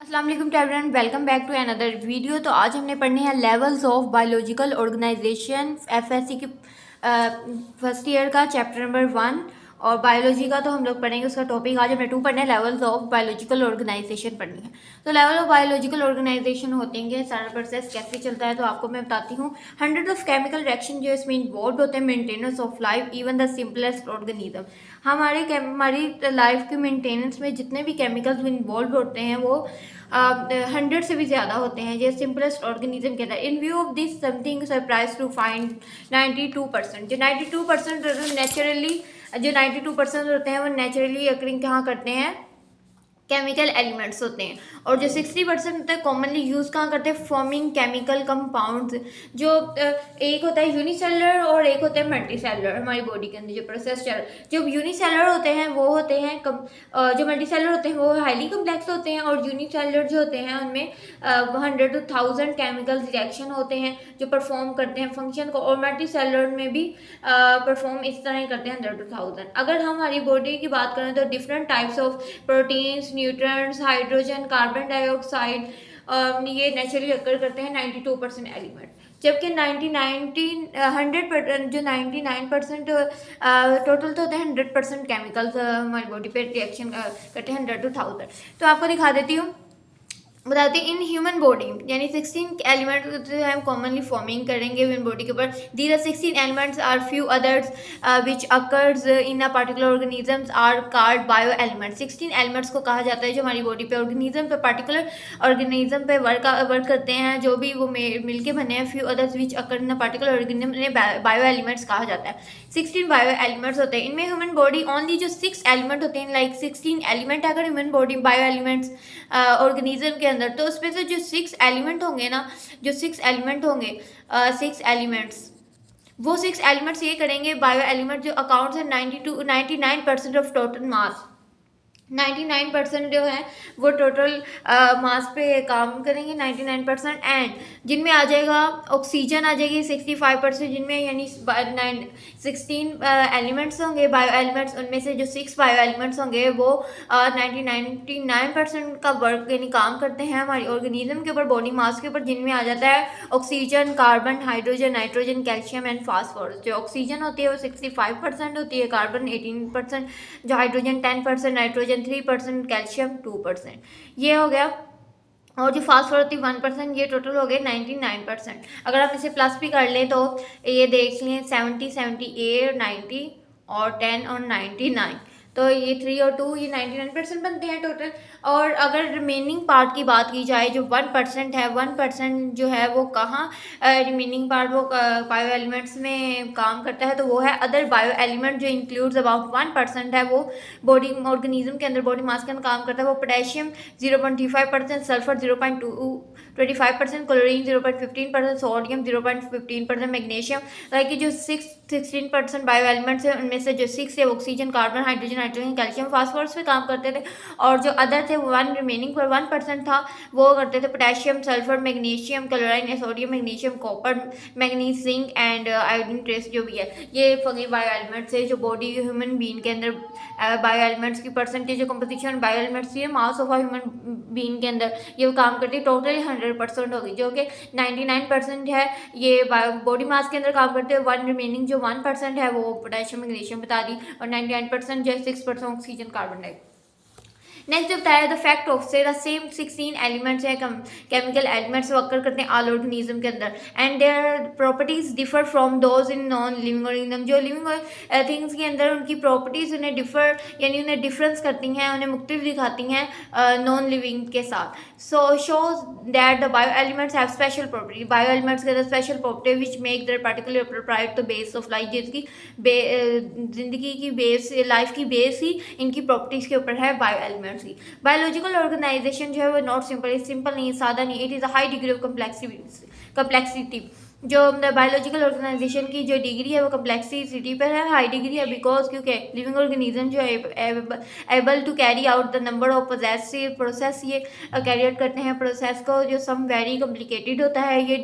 अस्सलाम वालेकुम everyone, welcome back to another video. तो आज हमने पढ़ने हैं levels of biological organisation FSC की फर्स्ट ईयर का चैप्टर नंबर 1। और बायोलॉजी का तो हम लोग पढ़ेंगे, उसका टॉपिक आज हमने 2 पढ़ना है, लेवल्स ऑफ बायोलॉजिकल ऑर्गेनाइजेशन पढ़नी है। तो लेवल ऑफ बायोलॉजिकल ऑर्गेनाइजेशन होते हैं, सारा प्रोसेस कैसे चलता है तो आपको मैं बताती हूँ। हंड्रेड ऑफ केमिकल रिएक्शन जो इसमें इन्वॉल्व होते हैं, maintenance of life even the simplest organism. हमारी लाइफ के मेंटेनेंस में जितने भी केमिकल्स इन्वॉल्व होते हैं वो 100 से भी ज़्यादा होते हैं, जैसे सिंपलेस्ट ऑर्गेनिज्म के अंदर। In view of this something surprise to find 92%। जो 92% नेचुरली जो 92% होते हैं वो नेचुरली अकरिंग कहाँ करते हैं, केमिकल एलिमेंट्स होते हैं। और जो 60% होता है कॉमनली यूज़ कहाँ करते हैं, फॉर्मिंग केमिकल कंपाउंड्स। जो एक होता है यूनिसेलुलर और एक होता है मल्टीसेलुलर। हमारी बॉडी के अंदर जो प्रोसेस चल, जो यूनिसेलुलर होते हैं वो होते हैं जो मल्टीसेलुलर होते हैं वो हाईली कम्प्लेक्स होते हैं, और यूनिसेलुलर जो होते हैं उनमें 100 to 1000 केमिकल रिएक्शन होते हैं जो परफॉर्म करते हैं फंक्शन को। और मल्टीसेलुलर में भी परफॉर्म इस तरह ही करते हैं 100 to 1000। अगर हम हमारी बॉडी की बात करें तो different types of proteins, nutrients, hydrogen, carbon dioxide ये नेचुरली अकर करते हैं 92% एलिमेंट। जबकि 100% जो 99% टोटल तो होते हैं 100% केमिकल्स हमारी बॉडी पे रिएक्शन करते हैं 100 to 1000। तो आपको दिखा देती हूँ, बताते हैं। इन ह्यूमन बॉडी यानी 16 एलिमेंट जो है कॉमनली फॉर्मिंग करेंगे ह्यूमन बॉडी के ऊपर। These 16 elements are few others which occurs in a particular organisms are card bio elements. 16 elements को कहा जाता है जो हमारी बॉडी पे ऑर्गेनिज्म पे पर्टिकुलर ऑर्गेनिज्म पे वर्क करते हैं, जो भी वो मिलके बने हैं। Few others which occur in a particular organism ने बायो एलिमेंट्स कहा जाता है। 16 बायो एलिमेंट्स होते हैं। इनमें ह्यूमन बॉडी ओनली जो 6 एलिमेंट होते हैं, लाइक 16 एलिमेंट अगर human body bio elements organism के अंदर, तो उसमें से जो 6 एलिमेंट होंगे ना, जो 6 एलिमेंट होंगे 6 एलिमेंट्स, वो 6 एलिमेंट्स ये करेंगे बायो एलिमेंट जो अकाउंट्स है 99% ऑफ टोटल मास। 99% जो है वो टोटल मास पे काम करेंगे 99%। एंड जिनमें आ जाएगा ऑक्सीजन आ जाएगी 65%, जिनमें यानी 16 एलिमेंट्स होंगे बायो एलिमेंट्स, उनमें से जो 6 बायो एलिमेंट्स होंगे वो 99% का वर्क यानी काम करते हैं हमारी ऑर्गेनिज्म के ऊपर, बॉडी मास के ऊपर, जिनमें आ जाता है oxygen, carbon, hydrogen, nitrogen, calcium and phosphorus. जो ऑक्सीजन होती है वो 65% होती है, कार्बन 18%, जो हाइड्रोजन 10%, नाइट्रोजन 3%, कैल्शियम 2%, ये हो गया। और जो फास्फोरस होती है 1%, ये टोटल हो गए 99%। अगर आप इसे प्लस भी कर लें तो ये देख लें 70, 78, 90 और 10 और 99, तो ये 3 और 2 ये 99% बनते हैं टोटल। और अगर रिमेनिंग पार्ट की बात की जाए जो 1% है, 1% जो है वो कहाँ रिमेनिंग पार्ट वो बायो एलिमेंट्स में काम करता है, तो वो है अदर बायो एलिमेंट जो इंक्लूड्स अबाउट 1% है, वो बॉडी ऑर्गेनिज्म के अंदर बॉडी मास के अंदर काम करता है। वो potassium 0.35%, sulphur 0.25%, chlorine 0.15%, sodium 0.15%, magnesium. ताकि जो 16% बायो एलिमेंट्स है उनमें से जो 6 है oxygen, carbon, hydrogen, nitrogen, calcium, phosphorus पे काम करते थे। और जो अदर थे 1% था वो करते थे potassium, sulphur, magnesium, chlorine, sodium, magnesium, copper, manganese, zinc and iodine trace जो भी है, ये फंगी बायो एलिमेंट्स है जो बॉडी ह्यूमन बीइंग के अंदर बायो एलिमेंट्स की परसेंटेज कंपोजिशन बायो एलिमेंट्स की मास ऑफ ह्यूमन बीइंग के अंदर ये काम करती है। टोटल 100% होगी, जो कि 99% है ये बॉडी मास के अंदर काम करते हैं। रिमेनिंग जो 1% है वो पोटेशियम, मैग्नीशियम बता दी, और 99% जो है 6% ऑक्सीजन, कार्बन डाइऑक्साइड। नेक्स्ट बताया द फैक्ट ऑफ से द सेम 16 एलिमेंट्स है केमिकल एलिमेंट्स वर्क करते हैं ऑल ऑर्गेनिज्म के अंदर, and their properties differ from those in non living organism. जो लिविंग थिंग्स के अंदर उनकी प्रॉपर्टीज उन्हें डिफर यानी उन्हें डिफरेंस करती हैं, उन्हें मुख्तलिफ दिखाती हैं नॉन लिविंग के साथ। So shows that the bio elements have special property. Bio elements के अंदर special property which make their particular property the base of life, जिसकी जिंदगी की बेस, लाइफ की बेस ही इनकी प्रॉपर्टीज के ऊपर है बायो एलिमेंट्स की। बायोलॉजिकल ऑर्गेनाइजेशन जो है वो नॉट सिंपल नहीं, सादा नहीं, it is a high degree of complexity, जो बायोलॉजिकल ऑर्गेनाइजेशन की जो डिग्री है वो कम्प्लेक्सिटी पर है, हाई डिग्री है, बिकॉज क्योंकि लिविंग ऑर्गेनिज्म जो है able to carry out the number of process, ये कैरी आउट करते हैं प्रोसेस को जो सम वेरी कॉम्प्लिकेटेड होता है। ये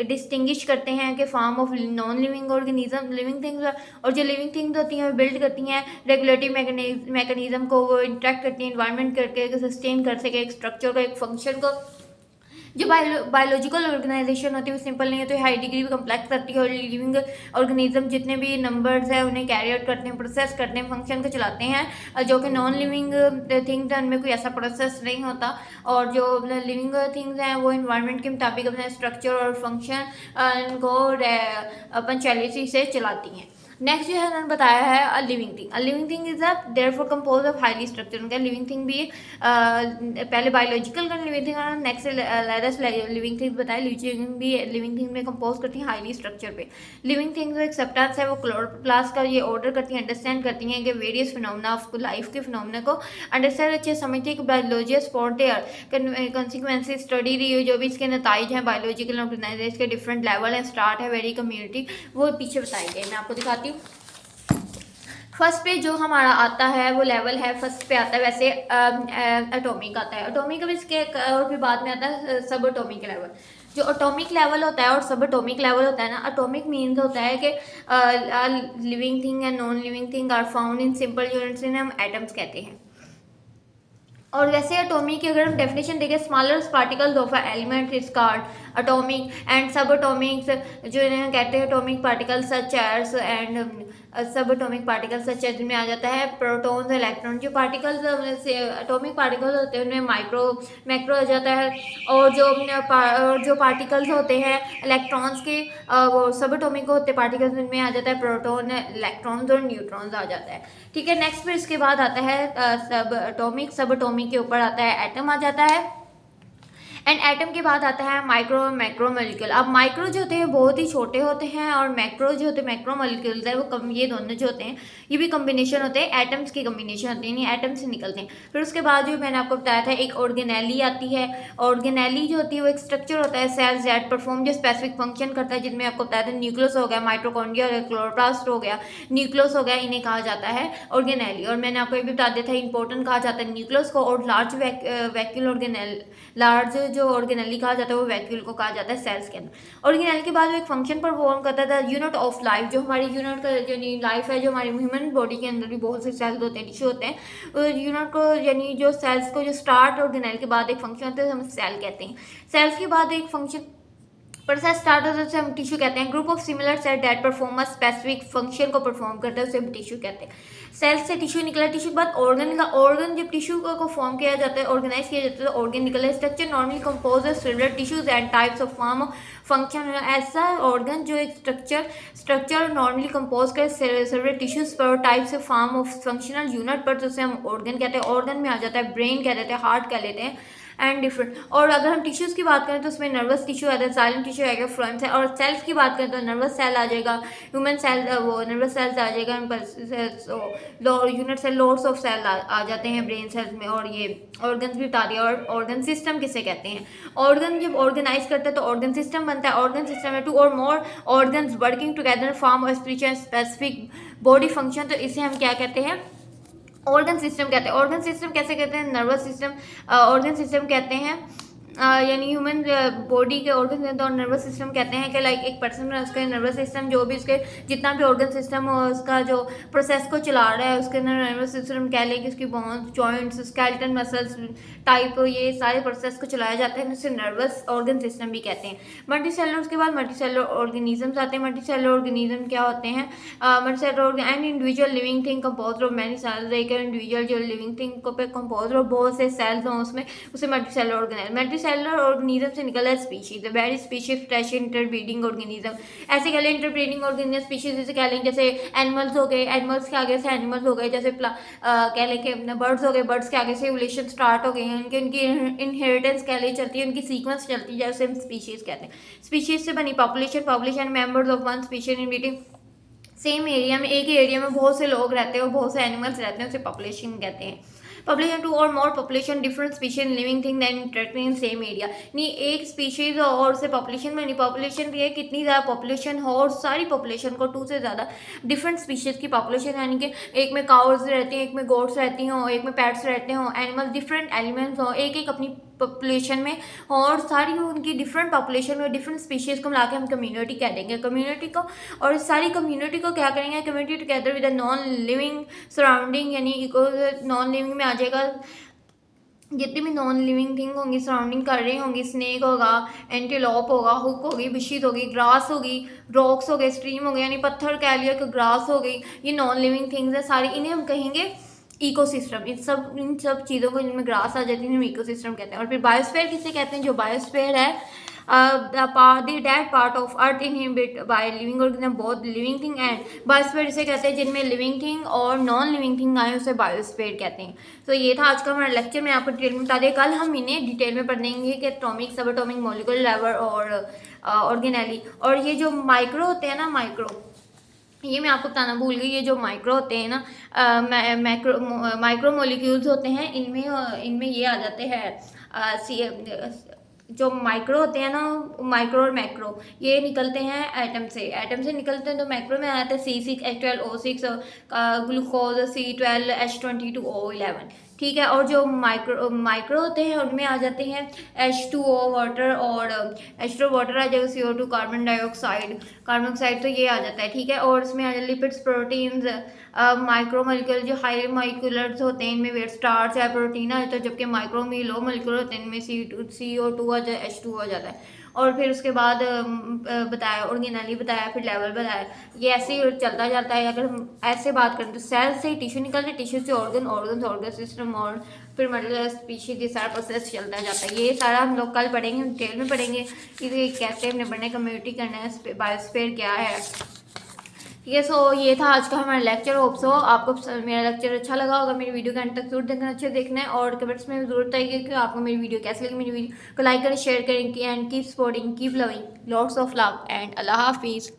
डिस्टिंग्विश करते हैं कि form of non living organism, living things, और जो लिविंग थिंग्स होती हैं वो बिल्ड करती हैं रेगुलेटरी मैकेनिज्म को, वो इंटरेक्ट करती हैं इन्वायरमेंट करके सस्टेन कर सके एक स्ट्रक्चर को, एक फंक्शन को। जो बायोलॉजिकल ऑर्गेनाइजेशन होती है वो सिंपल नहीं होती, हाई डिग्री भी कम्प्लेक्स करती है, और लिविंग ऑर्गेनिज्म जितने भी नंबर्स हैं उन्हें कैरी आउट करते हैं, प्रोसेस करते हैं, फंक्शन को चलाते हैं, जो कि नॉन लिविंग थिंग्स हैं उनमें कोई ऐसा प्रोसेस नहीं होता। और जो लिविंग थिंग्स हैं वो इन्वायरमेंट के मुताबिक अपना स्ट्रक्चर और फंक्शन को पंचुअलिटी से चलाती हैं। नेक्स्ट जो है उन्होंने बताया है living thing is a therefore compose of highly structure. उनका लिविंग थिंग भी पहले बायोलॉजिकल का लिविंग थिंग और नेक्स्ट लिविंग थिंग्स बताया, लिविंग थिंग में कंपोज करती हैं हाईली स्ट्रक्चर पे। लिविंग थिंग्स जो एक्सेप्टेंस है वो क्लोरोप्लास्ट का ये ऑर्डर करती हैं, अंडरस्टैंड करती हैं कि वेरियस फिनोमेना ऑफ लाइफ के फिनोमेना को अंडरस्टैंड अच्छे समझती है कि biologist for their consequences study रही है, जो भी इसके नताइज हैं बायोलॉजिकल ऑर्गेनाइजेशन के डिफरेंट लेवल हैं, स्टार्ट है वेरी कम्युनिटी, वो पीछे बताई गई। मैं आपको दिखाती हूँ। फर्स्ट पे जो हमारा आता है वो लेवल है, फर्स्ट पे आता है वैसे एटॉमिक आता है, एटॉमिक भी इसके और भी बाद में आता है सब एटॉमिक लेवल। जो एटॉमिक लेवल होता है और सब एटॉमिक लेवल होता है ना, एटॉमिक मीन्स होता है कि living thing and non living thing are found in simple units, इन्हें हम एटम्स कहते हैं। और वैसे एटॉमिक की अगर हम डेफिनेशन देखें, smaller particles of element is called atomic and sub atomics, जो इन्हें कहते हैं atomic particles such as and sub atomic particles such as, जिनमें आ जाता है प्रोटॉन्स इलेक्ट्रॉन। जो पार्टिकल्स से एटॉमिक पार्टिकल्स होते हैं उनमें मैक्रो आ जाता है, और जो पार्टिकल्स होते हैं इलेक्ट्रॉन्स के वो सब एटॉमिक होते हैं पार्टिकल्स, उनमें आ जाता है प्रोटॉन, इलेक्ट्रॉन्स और न्यूट्रॉन्स आ जाता है। ठीक है, नेक्स्ट फिर इसके बाद आता है सब एटॉमिक के ऊपर आता है एटम आ जाता है, एंड एटम के बाद आता है मैक्रो मॉलिक्यूल। अब माइक्रो जो होते हैं बहुत ही छोटे होते हैं, और मैक्रो जो होते हैं मैक्रो मॉलिक्यूल्स है वो ये दोनों जो होते हैं ये भी कम्बिनेशन होते हैं, एटम्स की कम्बिनेशन होती है, यानी एटम से निकलते हैं। फिर उसके बाद जो मैंने आपको बताया था एक ऑर्गेनेली आती है। ऑर्गेनेली जो होती है वो एक स्ट्रक्चर होता है सेल्स दैट परफॉर्म जो स्पेसिफिक फंक्शन करता है, जिनमें आपको बताया था न्यूक्लियस हो गया, माइटोकॉन्ड्रिया हो गया, क्लोरोप्लास्ट हो गया, न्यूक्लियस हो गया, इन्हें कहा जाता है ऑर्गेनेली। और मैंने आपको ये भी बता दिया था इंपॉर्टेंट कहा जाता है न्यूक्लियस को, और लार्ज वैक्यूल लार्ज जो ऑर्गेनेली कहा जाता है वो वैक्यूल को कहा जाता है सेल्स के अंदर। ऑर्गेनेल के बाद वो एक फंक्शन परफॉर्म करता था यूनिट ऑफ लाइफ, जो हमारी यूनिट का जो लाइफ है, जो हमारी ह्यूमन बॉडी के अंदर भी बहुत से सेल्स होते हैं, टिश्यू होते हैं, यूनिट को यानी जो सेल्स को जो स्टार्ट ऑर्गेनेल के बाद एक फंक्शन होता है हम सेल कहते हैं। सेल्स के बाद एक फंक्शन प्रोसेस स्टार्ट होता है उसे हम टिश्यू कहते हैं। Group of similar cell that perform a specific function को परफॉर्म करता है उसे हम टिश्यू कहते हैं। सेल्स से टिश्यू निकला, टिश्यू के बाद ऑर्गन निकला, ऑर्गन जब टिश्यू को फॉर्म किया जाता है, ऑर्गेनाइज किया जाता है तो ऑर्गन निकला। Structure normally compose of cellular tissues and types of form function. ऐसा ऑर्गन जो एक स्ट्रक्चर नॉर्मली कंपोज कर सेलुलर टिश्यूज पर types of form of functional unit पर, तो उसे हम ऑर्गन कहते हैं। ऑर्गन में आ जाता है ब्रेन कह देते हैं, हार्ट कह लेते हैं एंड डिफरेंट। और अगर हम टिश्यूज़ की बात करें तो उसमें नर्वस टिश्यू आता है, साइलेंट टिश्यू आएगा, फ्रंट से। और सेल्स की बात करें तो नर्वस सेल आ जाएगा, ह्यूमन सेल वो नर्वस सेल्स आ जाएगा, unit cell, loads of cell आ जाते हैं ब्रेन सेल्स में। और ये ऑर्गन्स भी बता दिया। और ऑर्गन सिस्टम किसे कहते हैं, ऑर्गन जब ऑर्गेनाइज करते हैं तो ऑर्गन सिस्टम बनता है। ऑर्गन सिस्टम में 2 और मोर ऑर्गन्स वर्किंग टुगेदर फॉर्म और स्पेसिफिक बॉडी फंक्शन, तो इसे हम क्या कहते हैं ऑर्गन सिस्टम कहते हैं। ऑर्गन सिस्टम कैसे कहते हैं, नर्वस सिस्टम ऑर्गन सिस्टम कहते हैं, यानी ह्यूमन बॉडी के ऑर्गन और नर्वस सिस्टम कहते हैं कि लाइक एक पर्सन में उसके नर्वस सिस्टम जो भी उसके जितना भी ऑर्गन सिस्टम हो उसका जो प्रोसेस को चला रहा है, उसके अंदर नर्वस सिस्टम कह लें कि उसकी bones, joints, skeleton muscles type ये सारे प्रोसेस को चलाया जाता है, उसे नर्वस ऑर्गन सिस्टम भी कहते हैं। मल्टीसेलुलर उसके बाद मल्टीसेलुलर ऑर्गेनिजम्स आते हैं। मल्टीसेलुलर ऑर्गेनिज्म क्या होते हैं, multicellular and individual living thing composed of many cells. एक इंडिविजुअल जो लिविंग थिंग को पे कंपोज्ड ऑफ बहुत से सेल्स हों उसमें, उसे मल्टीसेलुलर ऑर्गेनिज्म। सेलुलर ऑर्गेनिज्म से निकला है species, very species fresh interbreeding organism. ऐसे कह लें इंटरब्रीडिंग ऑर्गेनिज्म स्पीशीज जैसे कह लें जैसे एनिमल्स हो गए, एनिमल्स के आगे से एनिमल्स हो गए, जैसे कह लें कि बर्ड्स हो गए, बर्ड्स के आगे से इवोल्यूशन स्टार्ट हो गई है, उनकी इनहेरिटेंस कह लें चलती है, उनकी सीक्वेंस चलती है, जैसे हम स्पीशीज कहते हैं। स्पीशीज से बनी population members of one species in beating same area में, एक ही एरिया में बहुत से लोग रहते हैं और बहुत से एनिमल्स रहते हैं, उसे पॉपुलेशन कहते हैं। पॉपुलेशन टू और more population different species living thing than interacting in same area, नहीं एक स्पीशीज और से पॉपुलेशन में नहीं, पॉपुलेशन भी है कितनी ज़्यादा पॉपुलेशन हो और सारी पॉपुलेशन को 2 से ज़्यादा डिफरेंट स्पीशीज़ की पॉपुलेशन, यानी कि एक में काउज रहती हैं, एक में गोट्स रहती हों, एक में पैट्स रहते हों, एनिमल डिफरेंट एलिमेंट्स हों, एक एक अपनी पॉपुलेशन में और सारी उनकी डिफरेंट पॉपुलेशन में डिफरेंट स्पीशीज़ को मिला के हम कम्युनिटी कह देंगे। कम्युनिटी को और इस सारी कम्युनिटी को क्या करेंगे, community together with a non living surrounding, यानी इको नॉन लिविंग में आ जाएगा जितनी भी नॉन लिविंग थिंग होंगी सराउंडिंग कर रही होंगी, स्नेक होगा, एंटीलोप होगा, हुक होगी, बिशीज होगी, ग्रास होगी, रॉक्स हो गए, स्ट्रीम हो गए, यानी पत्थर कह लिया कि ग्रास हो गई, ये नॉन लिविंग थिंग्स है सारी, इन्हें हम कहेंगे इकोसिस्टम। इन सब चीज़ों को जिनमें ग्रास आ जाती है हम इकोसिस्टम कहते हैं। और फिर बायोस्फीयर किसे कहते हैं, जो बायोस्फीयर है that part of earth inhibit by living organism both living thing and biosphere इसे कहते हैं जिनमें लिविंग थिंग और नॉन लिविंग थिंग आए उसे बायोस्फीयर कहते हैं। तो ये था आज का हमारा लेक्चर, मैं आपको डिटेल में बता दें, कल हम इन्हें डिटेल में पढ़ देंगे कि एटॉमिक, सब एटॉमिक, मॉलिक्यूलर लेवल और ऑर्गेनेली। और ये जो माइक्रो होते हैं ना, माइक्रो, ये मैं आपको बताना भूल गई, ये जो माइक्रो होते हैं ना, माइक्रो मॉलिक्यूल्स होते हैं, इनमें ये आ जाते हैं जो माइक्रो होते हैं ना, माइक्रो और मैक्रो, ये निकलते हैं एटम से निकलते हैं, तो मैक्रो में आ जाते हैं C6H12O6 ग्लूकोज, C12H22O11, ठीक है। और जो माइक्रो होते हैं उनमें आ जाते हैं H2O वाटर और H2O वाटर आ जाएगा, CO2 कार्बन डाइऑक्साइड, तो ये आ जाता है, ठीक है। और इसमें आ जाए लिपिड्स, प्रोटीन्स, माइक्रो मॉलिक्यूल जो हाई मॉलिक्यूलर्स होते हैं इनमें वेट स्टार्च है, प्रोटीन आ जाता है, जबकि माइक्रो में लो मॉलिक्यूलर होते हैं इनमें CO2 आ जाए, H2 आ जाता है। और फिर उसके बाद बताया ऑर्गेनेली बताया, फिर लेवल बताया, ये ऐसे ही चलता जाता है। अगर हम ऐसे बात करें तो सेल से टिश्यू निकलते हैं, टिश्यू से ऑर्गन सिस्टम और फिर मतलब स्पीशीज, ये सारा प्रोसेस चलता जाता है। ये सारा हम लोग कल पढ़ेंगे, डिटेल में पढ़ेंगे कि कैसे हमने पढ़ने कम्युनिटी करना है, बायोस्फीयर क्या है, ठीक है। सो ये था आज का हमारा लेक्चर। होप सो आपको मेरा लेक्चर अच्छा लगा होगा। मेरी वीडियो के अंत तक जरूर देखना, अच्छे देखना है और कमेंट्स में जरूर बताइए कि आपको मेरी वीडियो कैसी लगी। मेरी वीडियो को लाइक करें, शेयर करें and keep supporting, keep loving, lots of love and Allah हाफिज़।